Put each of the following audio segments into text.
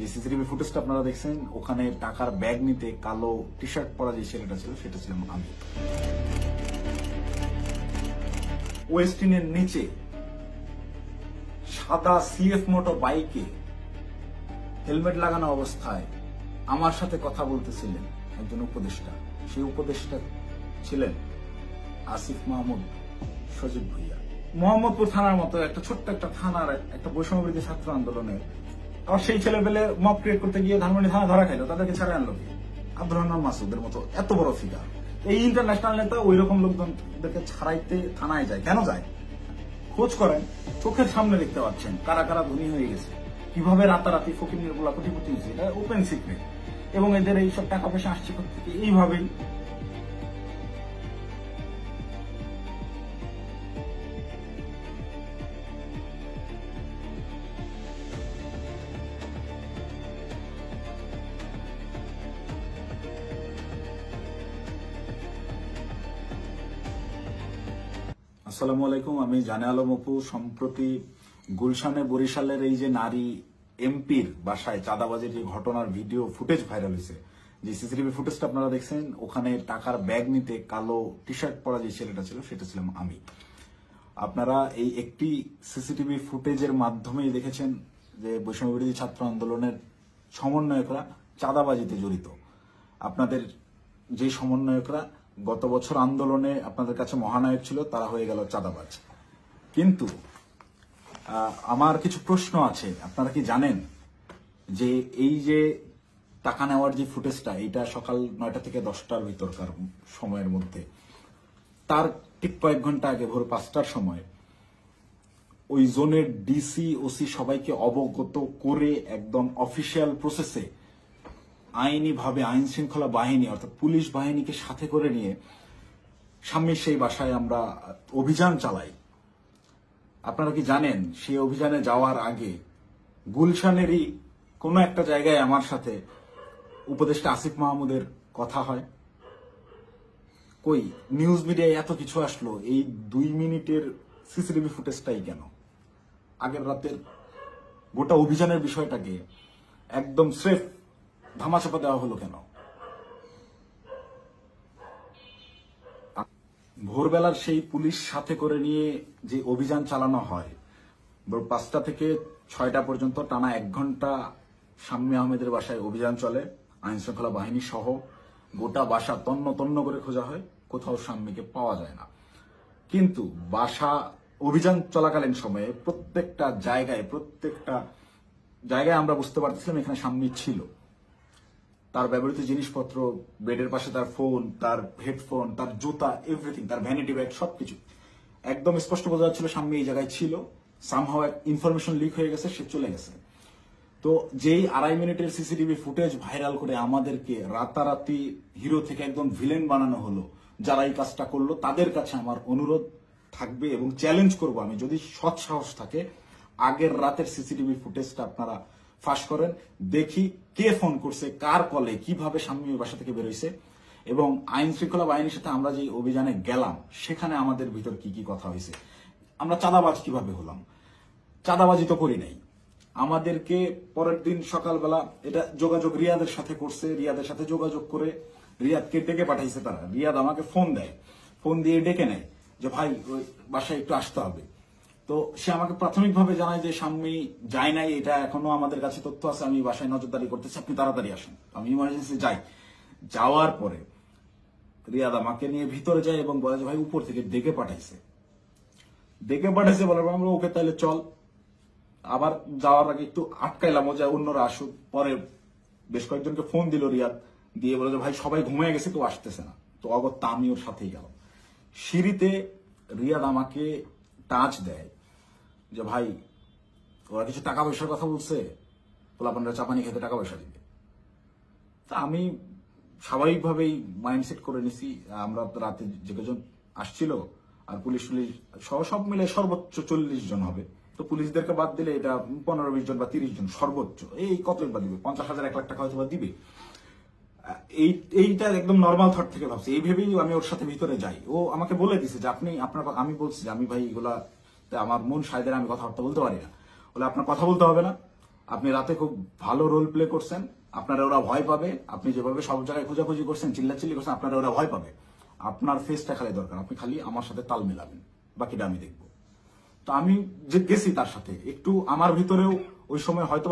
যে সিসিটিভি ফুটেজটা আপনারা দেখছেন, ওখানে টাকার ব্যাগ নিতে কালো টি শার্ট পরা যে ছেলেটা ছিল সেটা ছিলাম আমি। ওয়েস্টিনের নিচে সাদা সিএফ মোটর বাইকে হেলমেট লাগানো অবস্থায় আমার সাথে কথা বলতেছিলেন একজন উপদেষ্টা। সেই উপদেষ্টা ছিলেন আসিফ মাহমুদ সজীব ভুইয়া। মোহাম্মদপুর থানার মতো একটা ছোট্ট একটা থানার একটা বৈষম্যবিরোধী ছাত্র আন্দোলনের আবার সেই ছেলেপেলে মব ক্রিয়েট করতে গিয়ে ধানমন্ডি থানা ধরা খাইলো, তাদেরকে ছাড়ে আনলো কি? আব্দুর রহমান মাসুদের মতো এত বড় ফিগার, এই ইন্টারন্যাশনাল নেতা ওই রকম লোকজনদেরকে ছাড়াইতে থানায় যায় কেন যায়? খোঁজ করেন, চোখের সামনে দেখতে পাচ্ছেন কারা কারা ধনী হয়ে গেছে, কিভাবে রাতারাতি ফকিরের গোলা কোটিপতি হয়েছে, এটা ওপেন সিক্রেট। এবং এদের এইসব টাকা পয়সা আসছে থেকে এইভাবেই। আসসালামু আলাইকুম, আমি জানে আলম অপু। সম্প্রতি গুলশানে বরিশালের এই যে নারী এমপির বাসায় চাঁদাবাজির যে ঘটনার ভিডিও ফুটেজ ভাইরাল হয়েছে, যে সিসিটিভি ফুটেজটা আপনারা দেখছেন, ওখানে টাকার ব্যাগ নিতে কালো টি শার্ট পরা যে ছেলেটা ছিল সেটা ছিলাম আমি। আপনারা এই একটি সিসিটিভি ফুটেজের মাধ্যমেই দেখেছেন যে বৈষম্যবিরোধী ছাত্র আন্দোলনের সমন্বয়করা চাঁদাবাজিতে জড়িত। আপনাদের যে সমন্বয়করা গত বছর আন্দোলনে আপনাদের কাছে মহানায়ক ছিল, তারা হয়ে গেল চাঁদাবাজ। কিন্তু আমার কিছু প্রশ্ন আছে। আপনারা কি জানেন যে এই যে টাকা নেওয়ার যে ফুটেজটা, এটা সকাল 9টা থেকে 10টার ভিতরকার সময়ের মধ্যে, তার ঠিক কয়েক ঘন্টা আগে ভোর 5টার সময় ওই জোনের ডিসি ওসি সবাইকে অবগত করে একদম অফিসিয়াল প্রসেসে আইনিভাবে আইন শৃঙ্খলা বাহিনী অর্থাৎ পুলিশ বাহিনীকে সাথে করে নিয়ে স্বামীর সেই বাসায় আমরা অভিযান চালাই। আপনারা কি জানেন সেই অভিযানে যাওয়ার আগে গুলশানেরই কোনো একটা জায়গায় আমার সাথে উপদেষ্টা আসিফ মাহমুদের কথা হয়? কই নিউজ মিডিয়ায় এত কিছু আসলো, এই 2 মিনিটের সিসিটিভি ফুটেজটাই কেন? আগের রাতের গোটা অভিযানের বিষয়টাকে একদম স্রেফ ধামাচাপা দেওয়া হলো কেন? ভোরবেলার সেই পুলিশ সাথে করে নিয়ে যে অভিযান চালানো হয়, 5টা থেকে 6টা পর্যন্ত টানা 1 ঘন্টা শাম্মী আহমেদের বাসায় অভিযান চলে, আইন শৃঙ্খলা বাহিনী সহ। গোটা বাসা তন্ন তন্ন করে খোঁজা হয়, কোথাও শাম্মীকে পাওয়া যায় না। কিন্তু বাসা অভিযান চলাকালীন সময়ে প্রত্যেকটা জায়গায় আমরা বুঝতে পারতেছিলাম এখানে শাম্মী ছিল। তার ব্যবহৃত জিনিসপত্র, বেডের পাশে তার ফোন, তার হেডফোন, তার জুতা, এভরিথিং, তার ভ্যানিটি ব্যাগ, সবকিছু একদম স্পষ্ট বোঝা যাচ্ছিল শাম্মী এই জায়গায় ছিল। সামহাও ইনফরমেশন লিক হয়ে গেছে, সে চলে গেছে। তো যেই 2.5 মিনিটের সিসিটিভি ফুটেজ ভাইরাল করে আমাদেরকে রাতারাতি হিরো থেকে একদম ভিলেন বানানো হলো, যারা এই কাজটা করলো তাদের কাছে আমার অনুরোধ থাকবে এবং চ্যালেঞ্জ করব আমি, যদি সৎ সাহস থাকে আগের রাতের সিসিটিভি ফুটেজটা আপনারা ফাঁস করেন, দেখি কে ফোন করছে, কার কলে, কিভাবে শাম্মীর বাসা থেকে বেরোইছে, এবং আইন শৃঙ্খলা বাহিনীর সাথে আমরা যে অভিযানে গেলাম সেখানে আমাদের ভিতর কি কি কথা হয়েছে। আমরা চাঁদাবাজ কিভাবে হলাম? চাঁদাবাজি তো করি নাই। আমাদেরকে পরের দিন সকালবেলা এটা যোগাযোগ রিয়াদের সাথে করছে, রিয়াদের সাথে যোগাযোগ করে রিয়াদকে ডেকে পাঠাইছে তারা। রিয়াদ আমাকে ফোন দেয়, ফোন দিয়ে ডেকে নেয় যে ভাই ওই বাসায় একটু আসতে হবে। তো সে আমাকে প্রাথমিকভাবে জানায় যে শাম্মী যায় নাই, এটা এখনো আমাদের কাছে তথ্য আছে, আমি বাসায় নজরদারি করতেছি, আপনি তাড়াতাড়ি আসেন। আমি ইমার্জেন্সি যাই। যাওয়ার পরে রিয়াদ আমাকে নিয়ে ভিতরে যায় এবং বলে যে ভাই উপর থেকে ডেকে পাঠাইছে বলার পর আমরা ওকে তাহলে চল। আবার যাওয়ার আগে একটু আটকাইলাম যে অন্যরা আসুক। পরে বেশ কয়েকজনকে ফোন দিল রিয়াদ, দিয়ে বলে যে ভাই সবাই ঘুমিয়ে গেছে, কেউ আসতেছে না। তো অগত্যা আমি ওর সাথেই গেলাম। সিঁড়িতে রিয়াদ আমাকে টাচ দেয় যে ভাই ওরা কিছু টাকা পয়সার কথা বলছে, পোলাপানরা চাপানি খেতে টাকা পয়সা দিবে। তা আমি স্বাভাবিকভাবেই মাইন্ডসেট করে নিছি, আমরা রাতে যে কজন আসছিল আর পুলিশ সব মিলে সর্বোচ্চ 40 জন হবে। তো পুলিশদেরকে বাদ দিলে এটা 15-20 জন বা 30 জন সর্বোচ্চ। এই কত বা দিবে, 50,000 1 লাখ টাকা হয়তো বা দিবে। এইটা একদম নর্মাল থট থেকে ভাবছি। এই ভেবেই আমি ওর সাথে ভিতরে যাই। ও আমাকে বলে দিছে যে আমি বলছি যে আমি ভাই এগুলা আমার মন সাইদের, আমি কথাবার্তা বলতে পারি না। বলে আপনার কথা বলতে হবে না, আপনি রাতে খুব ভালো রোল প্লে করছেন, আপনারা ওরা ভয় পাবে। আপনি যেভাবে সব জায়গায় খোঁজাখুঁজি করছেন, চিল্লাচিল্লি করছেন, আপনারা ওরা ভয় পাবে। আপনার ফেসটা খালি দরকার, আপনি খালি আমার সাথে তাল মেলাবেন, বাকিটা আমি দেখবো। তো আমি যে গেছি তার সাথে, একটু আমার ভিতরেও ওই সময় হয়তো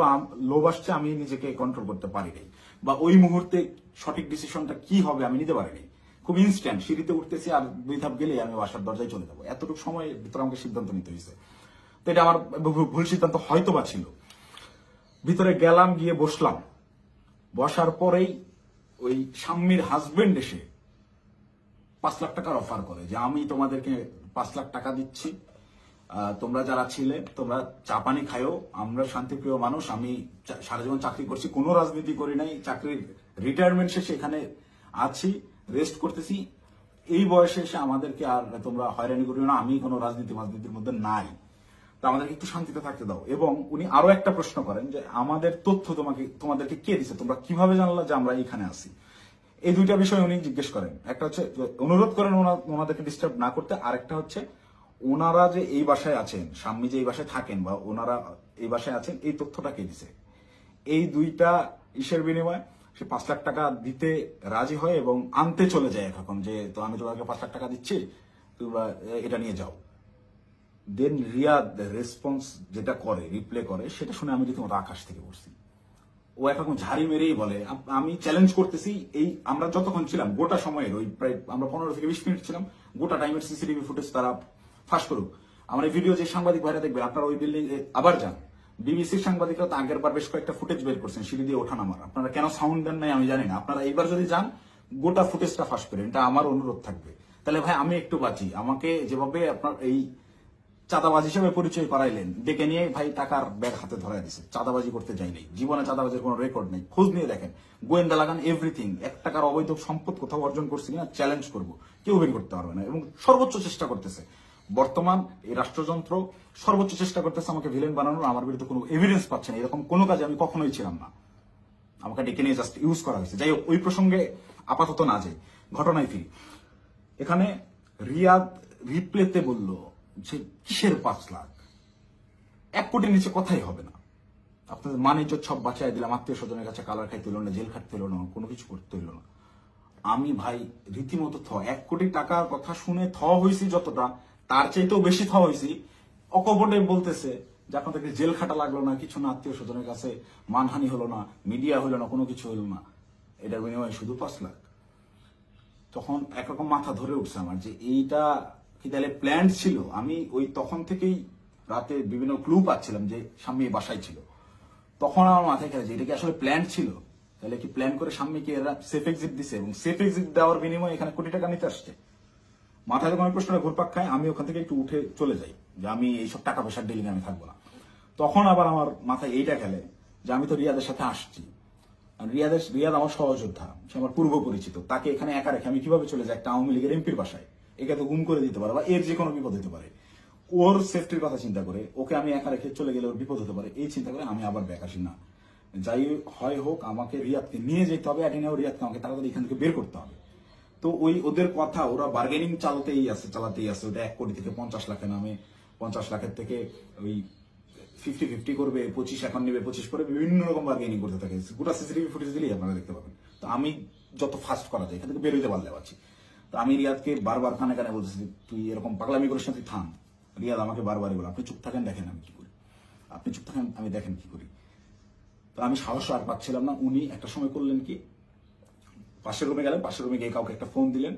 লোভ আসছে, আমি নিজেকে কন্ট্রোল করতে পারি নাই, বা ওই মুহূর্তে সঠিক ডিসিশনটা কি হবে আমি নিতে পারিনি। খুব ইনস্ট্যান্ট, সিঁড়িতে উঠতেছি আর 2 ধাপ গেলে আমি বাসার দরজায় চলে যাবো, এতটুকু সময়ের ভিতরে আমাকে সিদ্ধান্ত নিতে হয়েছে। তো এটা আমার ভুল সিদ্ধান্ত হয়তো বা ছিল। ভিতরে গেলাম, গিয়ে বসলাম। বসার পরেই ওই স্বামীর হাজবেন্ড এসে 5 লাখ টাকার অফার করে যে আমি তোমাদেরকে 5 লাখ টাকা দিচ্ছি, তোমরা যারা ছিলে তোমরা চা পানি খায়ও, আমরা শান্তিপ্রিয় মানুষ, আমি সারা জীবন চাকরি করছি, কোনো রাজনীতি করি নাই, চাকরির রিটায়ারমেন্ট শেষে এখানে আছি, রেস্ট করতেছি, এই বয়সে এসে আমাদেরকে আর তোমরা হয়রানি করিও না, আমি কোনো রাজনীতির মধ্যে নাই, তো আমাদেরকে একটু শান্তিতে থাকতে দাও। এবং উনি আরো একটা প্রশ্ন করেন যে আমাদের তথ্য তোমাদেরকে কে দিছে, তোমরা কিভাবে জানলা যে আমরা এখানে আছি। এই দুইটা বিষয় উনি জিজ্ঞেস করেন। একটা হচ্ছে অনুরোধ করেন ওনাদেরকে ডিস্টার্ব না করতে, আরেকটা হচ্ছে ওনারা যে এই বাসায় আছেন, স্বামী যে এই বাসায় থাকেন বা ওনারা এই বাসায় আছেন, এই তথ্যটা কে দিছে। এই দুইটা ইসের বিনিময়ে সে 5 লাখ টাকা দিতে রাজি হয় এবং আনতে চলে যায় এখন, যে তো আমি তোমাকে 5 লাখ টাকা দিচ্ছি, তোমরা এটা নিয়ে যাও। দেন রিয়াদ রেসপন্স যেটা করে, রিপ্লে করে, সেটা শুনে আমি রীতিমতো আকাশ থেকে পড়ছি। ও একরকম ঝাড়ি মেরেই বলে আমি চ্যালেঞ্জ করতেছি, এই আমরা যতক্ষণ ছিলাম গোটা সময়ের ওই প্রায় আমরা 15 থেকে 20 মিনিট ছিলাম, গোটা টাইমের সিসিটিভি ফুটেজ তারা ফাঁস করুক। আমার এই ভিডিও যে সাংবাদিক ভাইরা দেখবেন, আপনারা ওই বিল্ডিং আবার যান, বিবিসির সাংবাদিকরা তো আগের বার বেশ কয়েকটা ফুটেজ বের করছেন সিঁড়ি দিয়ে ওঠা নামার, আপনারা কেন সাউন্ড দেন নাই আমি জানি না। আপনারা এইবার যদি যান গোটা ফুটেজটা ফাঁস করেন, এটা আমার অনুরোধ থাকবে। তাহলে ভাই আমি একটু বাঁচি। আমাকে যেভাবে আপনার এই চাঁদাবাজ হিসেবে পরিচয় করাইলেন, ডেকে নিয়ে ভাই টাকার ব্যাগ হাতে ধরাই দিছে, চাঁদাবাজি করতে যাই নাই, জীবনে চাঁদাবাজির কোনো রেকর্ড নেই, খোঁজ নিয়ে দেখেন, গোয়েন্দা লাগান, এভরিথিং। 1 টাকার অবৈধ সম্পদ কোথাও অর্জন করছি কিনা চ্যালেঞ্জ করবো, কেউ বের করতে পারবে না। এবং সর্বোচ্চ চেষ্টা করতেছে বর্তমান এই রাষ্ট্রযন্ত্র, সর্বোচ্চ চেষ্টা করতেছে আমাকে ভিলেন বানানোর। আমার বিরুদ্ধে কোনো এভিডেন্স পাচ্ছে না, এরকম কোনো কাজে আমি কখনোই ছিলাম না, আমাকে ডেকে নিয়ে জাস্ট ইউজ করা হয়েছে। যাই হোক, ওই প্রসঙ্গে আপাতত না যাই, ঘটনায় ফিরি। এখানে রিয়াদ রিপ্লেতে বলল যে কিসের 5 লাখ, 1 কোটির নিচে কথাই হবে না, আপনাদের মানিজ্য সব বাঁচাই দিলাম, আত্মীয় স্বজনের কাছে কালার খাইতে হইল না, জেল খাটতে হইল না, কোনো কিছু করতে হইল না। আমি ভাই রীতিমতো 1 কোটি টাকার কথা শুনে হয়েছি যতটা, তার চাইতেও বেশি হয়েছি। অকপটে বলতেছে যে আপনাদেরকে জেল খাটা লাগলো না, কিছু না, আত্মীয় স্বজনের কাছে মানহানি হলো না, মিডিয়া হইলো না, কোনো কিছু হইল না, এটার বিনিময়ে শুধু 5 লাখ। তখন একরকম মাথা ধরে উঠছে আমার যে এইটা কি তাহলে প্ল্যান ছিল। আমি ওই তখন থেকেই রাতে বিভিন্ন ক্লু পাচ্ছিলাম যে স্বামী বাসায় ছিল, তখন আমার মাথায় খেলেছে এটা কি আসলে প্ল্যান ছিল। তাহলে কি প্ল্যান করে স্বামীকে এরা সেফ এক্সিট দিছে, এবং সেফ এক্সিট দেওয়ার বিনিময়ে এখানে কোটি টাকা নিতে আসছে। মাথায় যখন প্রশ্নটা ঘুরপাক খায়, আমি ওখান থেকে একটু উঠে চলে যাই যে আমি এইসব টাকা পয়সার ডিলিং আমি থাকবো না। তখন আবার আমার মাথায় এইটা খেলে যে আমি তো রিয়াদের সাথে আসছি, রিয়াদ আমার সহযোদ্ধা, সে আমার পূর্ব পরিচিত, তাকে এখানে একা রেখে আমি কিভাবে চলে যাই একটা আওয়ামী লীগের এমপির বাসায়, একে তো গুম করে দিতে পারে বা এর যে কোনো বিপদ হতে পারে। ওর সেফটির কথা চিন্তা করে ওকে আমি একা রেখে চলে গেলে ওর বিপদ হতে পারে, এই চিন্তা করে আমি আবার ব্যাক আসি না। যাই হয় হোক, আমাকে রিয়াদকে নিয়ে যেতে হবে, এটিনেও রিয়াদকে আমাকে তাড়াতাড়ি এখান থেকে বের করতে হবে। তো ওই ওদের কথা, ওরা বার্গেনিং চালাতেই আছে। ওটা 1 কোটি থেকে 50 লাখে নামে, 50 লাখের থেকে ওই 50-50 করবে, 25 এখন নেবে, 25 করে বিভিন্ন রকম বার্গেনিং করতে থাকে। গোটা সিসিটিভি ফুটেজ দিলেই আপনারা দেখতে পাবেন। তো আমি যত ফাস্ট করা যায় এখান থেকে বের হইতে পারলে পারছি। তো আমি রিয়াদকে বারবার কানে কানে বলতেছি তুই এরকম পাগলামি করিস না, তুই থাম। রিয়াদ আমাকে বারবারই বলে আপনি চুপ থাকেন, দেখেন আমি কি করি, আপনি চুপ থাকেন, আমি দেখেন কি করি। তো আমি সাহস আর পাচ্ছিলাম না। উনি একটা সময় করলেন কি, পাশের রুমে গেলেন, পাশের রুমে গিয়ে কাউকে একটা ফোন দিলেন,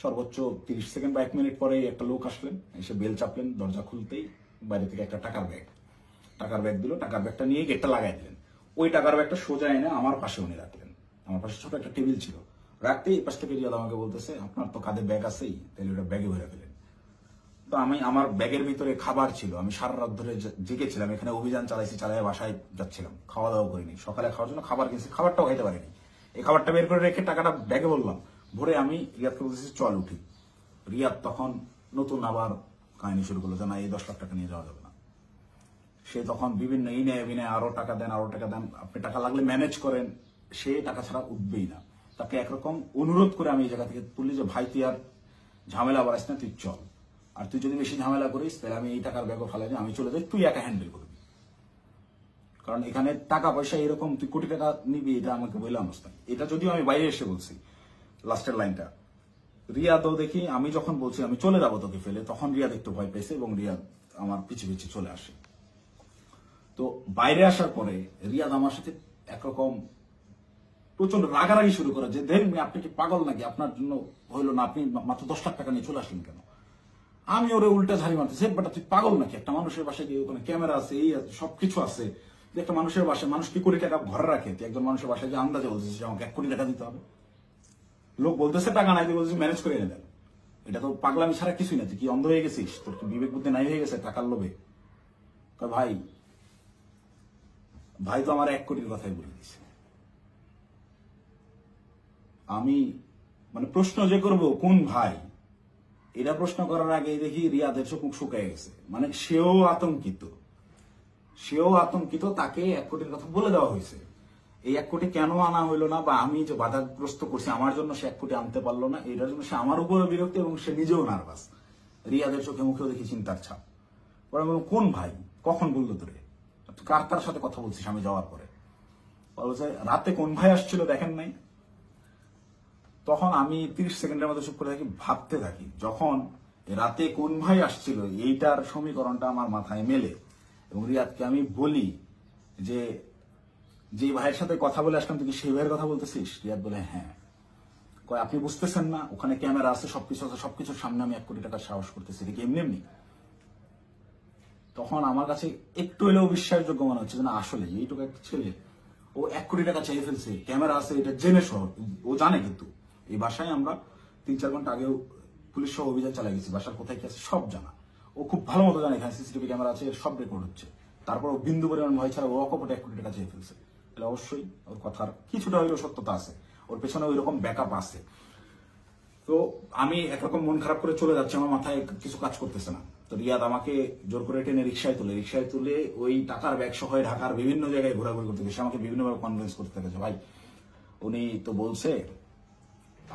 সর্বোচ্চ 30 সেকেন্ড বা 1 মিনিট পরে একটা লোক আসলেন, এসে বেল চাপলেন, দরজা খুলতেই বাইরে থেকে একটা টাকার ব্যাগ দিল, টাকার ব্যাগটা নিয়ে গেটটা লাগাই দিলেন। ওই টাকার ব্যাগটা সোজা এনে আমার পাশে উনি রাখলেন, আমার পাশে ছোট একটা টেবিল ছিল, রাখতেই এই পাশ থেকে রিয়াদ আমাকে বলতেছে আপনার তো কাঁধে ব্যাগ আছেই, তাহলে ওটা ব্যাগে ভরে ফেলেন। তো আমার ব্যাগের ভিতরে খাবার ছিল, আমি সারা রাত ধরে জেগেছিলাম, এখানে অভিযান চালাই বাসায় যাচ্ছিলাম, খাওয়া দাওয়া করিনি, সকালে খাওয়ার জন্য খাবার কিনছি, খাবারটাও খাইতে পারিনি। এই খাবারটা বের করে রেখে টাকাটা ব্যাগে বললাম ভরে, আমি রিয়াদকে বলতেছি চল উঠি। রিয়াদ তখন নতুন আবার কাহিনী শুরু করলো যে না, এই 10 লাখ টাকা নিয়ে যাওয়া যাবে না। সে তখন বিভিন্ন ইনে বিনে আরো টাকা দেন, আপনি টাকা লাগলে ম্যানেজ করেন, সে টাকা ছাড়া উঠবেই না। তাকে একরকম অনুরোধ করে আমি এই জায়গা থেকে তুললি যে ভাই তুই আর ঝামেলা বাড়াইস না, তুই চল, আর তুই যদি বেশি ঝামেলা করিস তাহলে আমি এই টাকার ব্যাগও ফেলাই আমি চলে যাই, তুই একা হ্যান্ডেল করবি। কারণ এখানে টাকা পয়সা এরকম তুই কোটি টাকা নিবি এটা আমাকে বললাম না। এটা যদিও আমি বাইরে এসে বলছি লাস্টের লাইনটা। রিয়াদও দেখি আমি যখন বলছি আমি চলে যাবো তোকে ফেলে, তখন রিয়াদ একটু ভয় পেয়েছে এবং রিয়াদ আমার পিছু পিছু চলে আসে। তো বাইরে আসার পরে রিয়াদ আমার সাথে একরকম প্রচন্ড রাগারাগি শুরু করে যে ধরেন আপনি কি পাগল নাকি, আপনার জন্য হইলো না, আপনি মাত্র 10 লাখ টাকা নিয়ে চলে আসলেন কেন। আমি ওরে উল্টা ঝাড়ি মারতেছি, বেটা তুই পাগল নাকি, একটা মানুষের বাসায় গিয়ে ওখানে ক্যামেরা আছে, এই আছে, সবকিছু আছে, একটা মানুষের বাসায় মানুষ কি কোটি টাকা ঘরে রাখে, তুই একজন মানুষের বাসায় যে আন্দাজে বলতেছিস আমাকে 1 কোটি টাকা দিতে হবে। লোক বলতেছে টাকা নাই, তুই বলছিস ম্যানেজ করে এনে দেন। এটা তো পাগলামি ছাড়া কিছুই না, তুই কি অন্ধ হয়ে গেছিস, তোর কি বিবেক বুদ্ধি নাই হয়ে গেছে টাকার লোভে। ভাই ভাই তো আমার 1 কোটির কথাই বলে দিছে। আমি মানে প্রশ্ন যে করব কোন ভাই, এটা প্রশ্ন করার আগে দেখি রিয়াদের চোখ মুখ শুকায় গেছে। মানে সেও আতঙ্কিত, তাকে 1 কোটির কথা বলে দেওয়া হয়েছে। এই 1 কোটি কেন আনা হইলো না, বা আমি যে বাধাগ্রস্ত করছি আমার জন্য সে 1 কোটি আনতে পারলো না, এটার জন্য সে আমার উপরে বিরক্ত এবং সে নিজেও নার্ভাস। রিয়াদের চোখে মুখেও দেখি চিন্তার ছাপ। পরে আমি বললাম কোন ভাই, কখন বললো তোরে, কার সাথে কথা বলছিস আমি যাওয়ার পরে। বলছে রাতে কোন ভাই আসছিল দেখেন নাই। তখন আমি 30 সেকেন্ডের মতো চুপ করে থাকি, ভাবতে থাকি। যখন রাতে কোন ভাই আসছিল এইটার সমীকরণটা আমার মাথায় মেলে এবং রিয়াদকে আমি বলি যে ভাইয়ের সাথে কথা বলে আসলাম তুই কি সেই ভাইয়ের কথা বলতেছিস। রিয়াদ বলে হ্যাঁ। কয় আপনি বুঝতেছেন না ওখানে ক্যামেরা আছে, সবকিছু আছে, সবকিছুর সামনে আমি 1 কোটি টাকার সাহস করতেছি, এটা কি এমনি। তখন আমার কাছে একটু হলেও বিশ্বাসযোগ্য মনে হচ্ছে না আসলে এইটুকু একটা ছেলে ও 1 কোটি টাকা চেয়ে ফেলছে, ক্যামেরা আছে এটা জেনে সহ ও জানে। কিন্তু এই বাসায় আমরা 3-4 ঘন্টা আগেও পুলিশ সহ অভিযান চালাই গেছি, বাসার কোথায় কি আছে সব জানা। ও খুব ভালো মতো জানে এখানে সিসিটিভি ক্যামেরা আছে, সব রেকর্ড হচ্ছে। তারপর ও বিন্দু পরিমাণ ভয় ছাড়া ও অকপটে 1 কোটি টাকা চেয়ে ফেলছে। তাহলে অবশ্যই ওর কথার কিছুটা হইলেও সত্যতা আছে, ওর পেছনে ওই রকম ব্যাকআপ আছে। তো আমি একরকম মন খারাপ করে চলে যাচ্ছি, আমার মাথায় কিছু কাজ করতেছে না। তো রিয়াদ আমাকে জোর করে টেনে রিক্সায় তুলে ওই টাকার ব্যাগ সহ ঢাকার বিভিন্ন জায়গায় ঘোরাঘুরি করতে গেছে। আমাকে বিভিন্নভাবে কনভিন্স করতে গেছে, ভাই উনি তো বলছে।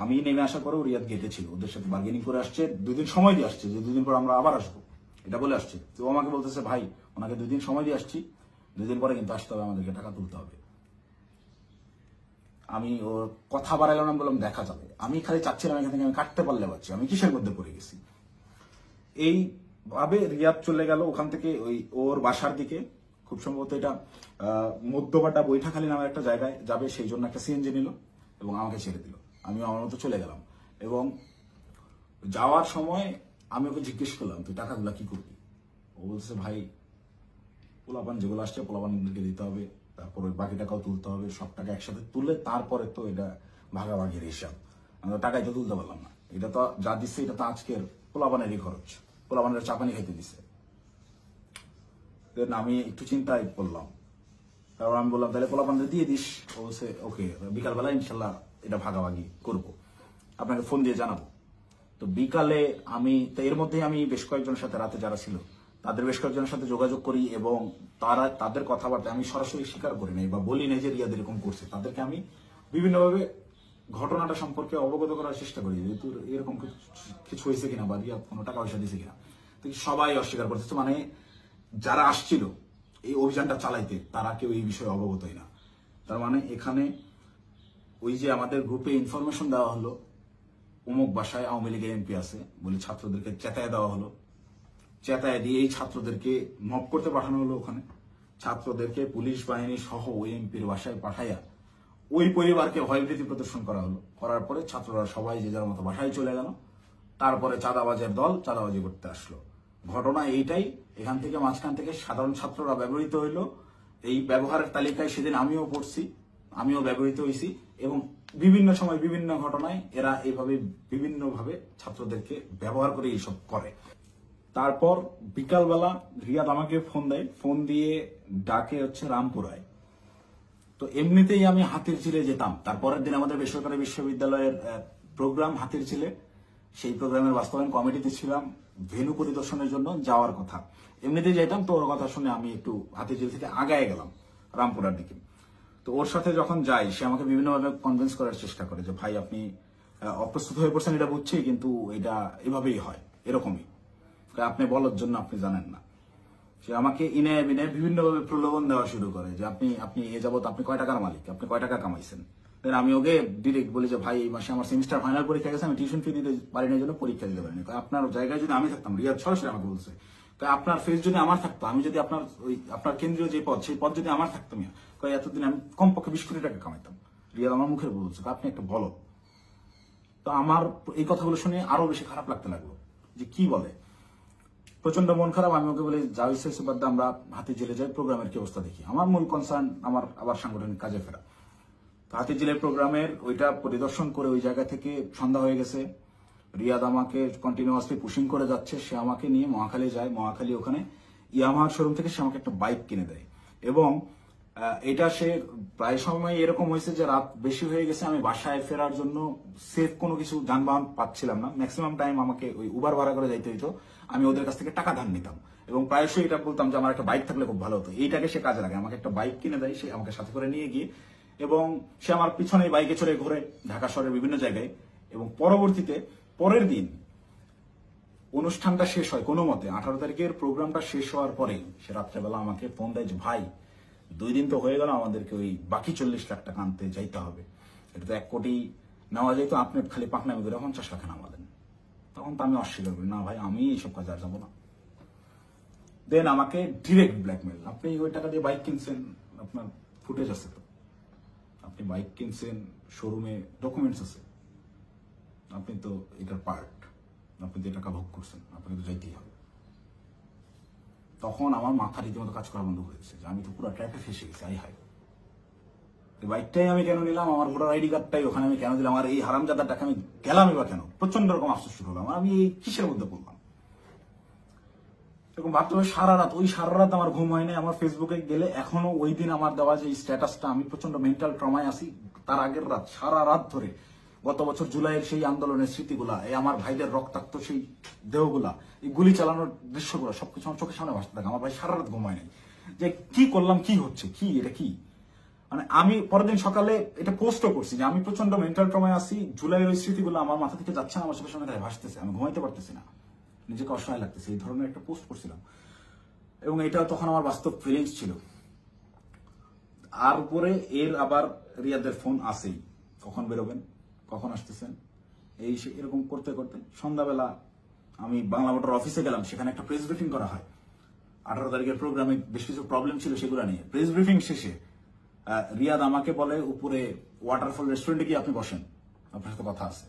আমি নেমে আসার পরেও রিয়াদ গেটে ছিল, ওদের সাথে বার্গেনিং করে আসছে, 2 দিন সময় দিয়ে আসছে যে 2 দিন পর আমরা আবার আসবো, এটা বলে আসছে। তো আমাকে বলতেছে ভাই ওনাকে 2 দিন সময় দিয়ে আসছি, 2 দিন পরে কিন্তু আসতে হবে, আমাদেরকে টাকা তুলতে হবে। আমি ওর কথা বাড়াইলাম না, বললাম দেখা যাবে। আমি খালি চাচ্ছিলাম এখান থেকে আমি কাটতে পারলে পারছি, আমি কিসের মধ্যে পড়ে গেছি। এইভাবে রিয়াদ চলে গেল ওখান থেকে ওই ওর বাসার দিকে। খুব সম্ভবত এটা মধ্যপাটা বৈঠাখালী নামের একটা জায়গায় যাবে, সেই জন্য একটা সিএনজি নিল এবং আমাকে ছেড়ে দিল। আমি আমার মতো চলে গেলাম এবং যাওয়ার সময় আমি ওকে জিজ্ঞেস করলাম তুই টাকাগুলা কি করবি। ও বলছে ভাই পোলাপান যেগুলো আসছে পোলাপানদেরকে দিতে হবে, তারপর ওই বাকি টাকাও তুলতে হবে, সব টাকা একসাথে তুলে তারপরে তো এটা ভাগাভাগির হিসাব। আমরা টাকাই তো তুলতে পারলাম না, এটা তো যা দিচ্ছে এটা তো আজকের পোলাপানেরই খরচ, পোলাপানের চাপানি খাইতে দিচ্ছে। আমি একটু চিন্তায় পড়লাম, তারপর আমি বললাম তাহলে পোলাপানদের দিয়ে দিস। ও বলছে ওকে, বিকালবেলা ইনশাল্লাহ এটা ভাগাভাগি করব, আপনাকে ফোন দিয়ে জানাবো। তো বিকালে আমি তো এর মধ্যে আমি বেশ কয়েকজনের সাথে রাতে যারা ছিল তাদের বেশ কয়েকজনের সাথে যোগাযোগ করি এবং তাদের কথাবার্তা আমি সরাসরি স্বীকার করি নাই বা বলি নাই যে রিয়াদ এরকম করছে। তাদেরকে আমি বিভিন্নভাবে ঘটনাটা সম্পর্কে অবগত করার চেষ্টা করি, যেহেতু এরকম কিছু হয়েছে কিনা বা রিয়াদ কোনো টাকা পয়সা দিয়েছে কিনা। তো সবাই অস্বীকার করতেছে, মানে যারা আসছিল এই অভিযানটা চালাইতে তারা কেউ এই বিষয়ে অবগতই না। তার মানে এখানে ওই যে আমাদের গ্রুপে ইনফরমেশন দেওয়া হলো অমুক বাসায় আওয়ামী লীগের এমপি আছে বলে ছাত্রদেরকে চেতায় দেওয়া হলো, চেতায় দিয়ে এই ছাত্রদেরকে মব করতে পাঠানো হলো। ওখানে ছাত্রদেরকে পুলিশ বাহিনী সহ ওই এমপির বাসায় পাঠাইয়া ওই পরিবারকে ভয়ভীতি প্রদর্শন করা হলো। করার পরে ছাত্ররা সবাই যে যার মতো বাসায় চলে গেল। তারপরে চাঁদাবাজের দল চাঁদাবাজি করতে আসলো। ঘটনা এইটাই। এখান থেকে মাঝখান থেকে সাধারণ ছাত্ররা ব্যবহৃত হইল। এই ব্যবহারের তালিকায় সেদিন আমিও পড়ছি, আমিও ব্যবহৃত হয়েছি এবং বিভিন্ন সময় বিভিন্ন ঘটনায় এরা এইভাবে বিভিন্নভাবে ছাত্রদেরকে ব্যবহার করে এইসব করে। তারপর বিকালবেলা রিয়াদ আমাকে ফোন দেয়, ফোন দিয়ে ডাকে হচ্ছে রামপুরায়। তো এমনিতেই আমি হাতিরঝিলে যেতাম, তারপরের দিন আমাদের বেসরকারি বিশ্ববিদ্যালয়ের প্রোগ্রাম হাতিরঝিলে, সেই প্রোগ্রামের বাস্তবায়ন কমিটিতে ছিলাম, ভেন্যু পরিদর্শনের জন্য যাওয়ার কথা। এমনিতেই যাইতাম, তো ওর কথা শুনে আমি একটু হাতিরঝিল থেকে আগায় গেলাম রামপুরার দিকে। তো ওর সাথে যখন যাই সে আমাকে বিভিন্নভাবে কনভিন্স করার চেষ্টা করে যে ভাই আপনি অপ্রস্তুত হয়ে পড়ছেন এটা বুঝছি, কিন্তু এটা এভাবেই হয়, এরকমই, আপনি বলার জন্য আপনি জানেন না। সে আমাকে ইনে বিনে বিভিন্নভাবে প্রলোভন দেওয়া শুরু করে যে আপনি এ যাবত আপনি কয় টাকার মালিক, আপনি কয় টাকা কামাইছেন। দেন আমি ওকে ডিরেক্ট বলি যে ভাই এই মাসে আমার সেমিস্টার ফাইনাল পরীক্ষা গেছে, আমি টিউশন ফি দিতে পারি না, জন্য পরীক্ষা দিতে পারিনি। আপনার জায়গায় যদি আমি থাকতাম, রিয়াদ সরাসরি আমাকে বলছে, তাই আপনার ফেস যদি আমার থাকতো, আমি যদি আপনার কেন্দ্রীয় যে পদ, সেই পদ যদি আমার থাকতো, এতদিন আমি কমপক্ষে 20 কোটি টাকা কামাইতাম। রিয়াদ আমার মুখে বলছে আপনি একটা বলো। তো আমার এই কথাগুলো শুনে আরো বেশি খারাপ লাগতে লাগলো যে কি বলে, প্রচন্ড মন খারাপ। আমি ওকে বলি যা হয়েছে বাদ, আমরা হাতি জেলে যাই, প্রোগ্রামের কি অবস্থা দেখি। আমার মূল কনসার্ন আমার আবার সাংগঠনিক কাজে ফেরা। তো হাতি জেলের প্রোগ্রামের ওইটা পরিদর্শন করে ওই জায়গা থেকে সন্ধ্যা হয়ে গেছে। রিয়াদ আমাকে কন্টিনিউয়াসলি পুশিং করে যাচ্ছে। সে আমাকে নিয়ে মহাখালী যায়, মহাখালী ওখানে ইয়ামাহার শোরুম থেকে সে আমাকে একটা বাইক কিনে দেয়। এবং এটা সে প্রায় সময় এরকম হয়েছে যে রাত বেশি হয়ে গেছে, আমি বাসায় ফেরার জন্য সেফ কোনো কিছু যানবাহন পাচ্ছিলাম না। ম্যাক্সিমাম টাইম আমাকে ওই উবার ভাড়া করে যাইতে হইতো। আমি ওদের কাছ থেকে টাকা ধার নিতাম এবং প্রায়শই এটা বলতাম যে আমার একটা বাইক থাকলে খুব ভালো হতো। এইটাকে সে কাজে লাগে, আমাকে একটা বাইক কিনে দেয় সে, আমাকে সাথে করে নিয়ে গিয়ে, এবং সে আমার পিছনে বাইকে চড়ে ঘুরে ঢাকা শহরের বিভিন্ন জায়গায়। এবং পরবর্তীতে পরের দিন অনুষ্ঠানটা শেষ হয় কোনো মতে, 18 তারিখের প্রোগ্রামটা শেষ হওয়ার পরে সে রাত্রেবেলা আমাকে ফোন দেয় যে ভাই 2 দিন তো হয়ে গেল, আমাদেরকে ওই বাকি 40 লাখ টাকা আনতে যাইতে হবে। এটা তো 1 কোটি নেওয়া যেত, আপনি খালি পাকনামি করে 50 লাখ নামা দেন। তখন তো আমি অস্বীকার করি, না ভাই আমি এইসব কাজে আর যাবো না। দেন আমাকে ডিরেক্ট ব্ল্যাকমেল, আপনি ওই টাকা দিয়ে বাইক কিনছেন, আপনার ফুটেজ আছে তো, আপনি বাইক কিনছেন, শোরুমে ডকুমেন্টস আছে, আপনি তো এটার পার্ট, আপনি তো টাকা ভোগ করছেন, আপনাকে তো যাইতেই হবে। তখন আমার মাথা রীতিমতো কাজ করা বন্ধ করেছে যে আমি তো পুরো ট্র্যাপে ফেসে গেছি। আই হাই, এই বাইকটাই আমি কেন নিলাম, আমার ভোটার আইডি কার্ডটাই ওখানে আমি কেন দিলাম, আর এই হারামজাদার টাকা আমি গেলামই বা কেন? প্রচন্ড রকম আফসোস শুরু হলাম, আমি এই কিসের মধ্যে পড়লাম এরকম ভাবতে হবে। সারা রাত আমার ঘুম হয় নাই। আমার ফেসবুকে গেলে এখনো ওই দিন আমার দেওয়া যে স্ট্যাটাসটা, আমি প্রচন্ড মেন্টাল ট্রমায় আছি। তার আগের রাত, সারা রাত ধরে গত বছর জুলাইয়ের সেই আন্দোলনের স্মৃতিগুলা, এই আমার ভাইদের রক্তাক্ত সেই দেহগুলা, এই গুলি চালানোর দৃশ্যগুলো সবকিছু আমার চোখের সামনে ভাসতে থাকে। আমার ভাই সারা রাত ঘুমায় নাই যে কি করলাম, কি হচ্ছে, কি এটা কি। মানে আমি পরের দিন সকালে এটা পোস্টও করছি যে আমি প্রচন্ড মেন্টাল ট্রমায় আছি, জুলাইয়ের ওই স্মৃতিগুলো আমার মাথা থেকে যাচ্ছে না, আমার চোখের সামনে ভাসতেছে, আমি ঘুমাইতে পারতেছি না, নিজেকে অসহায় লাগতেছে। এই ধরনের একটা পোস্ট করছিলাম এবং এটা তখন আমার বাস্তব ফিলিংস ছিল। আর উপরে এর আবার রিয়াদের ফোন আসেই, কখন বেরোবেন, কখন আসতেছেন, এই এরকম করতে করতে সন্ধ্যাবেলা আমি বাংলা মোটর অফিসে গেলাম। সেখানে একটা প্রেস ব্রিফিং করা হয় 18 তারিখের প্রোগ্রামে, বেশ কিছু প্রবলেম ছিল সেগুলো নিয়ে। প্রেস ব্রিফিং শেষে রিয়াদ আমাকে বলে উপরে ওয়াটারফল রেস্টুরেন্টে গিয়ে আপনি বসেন, আপনার সাথে কথা আছে।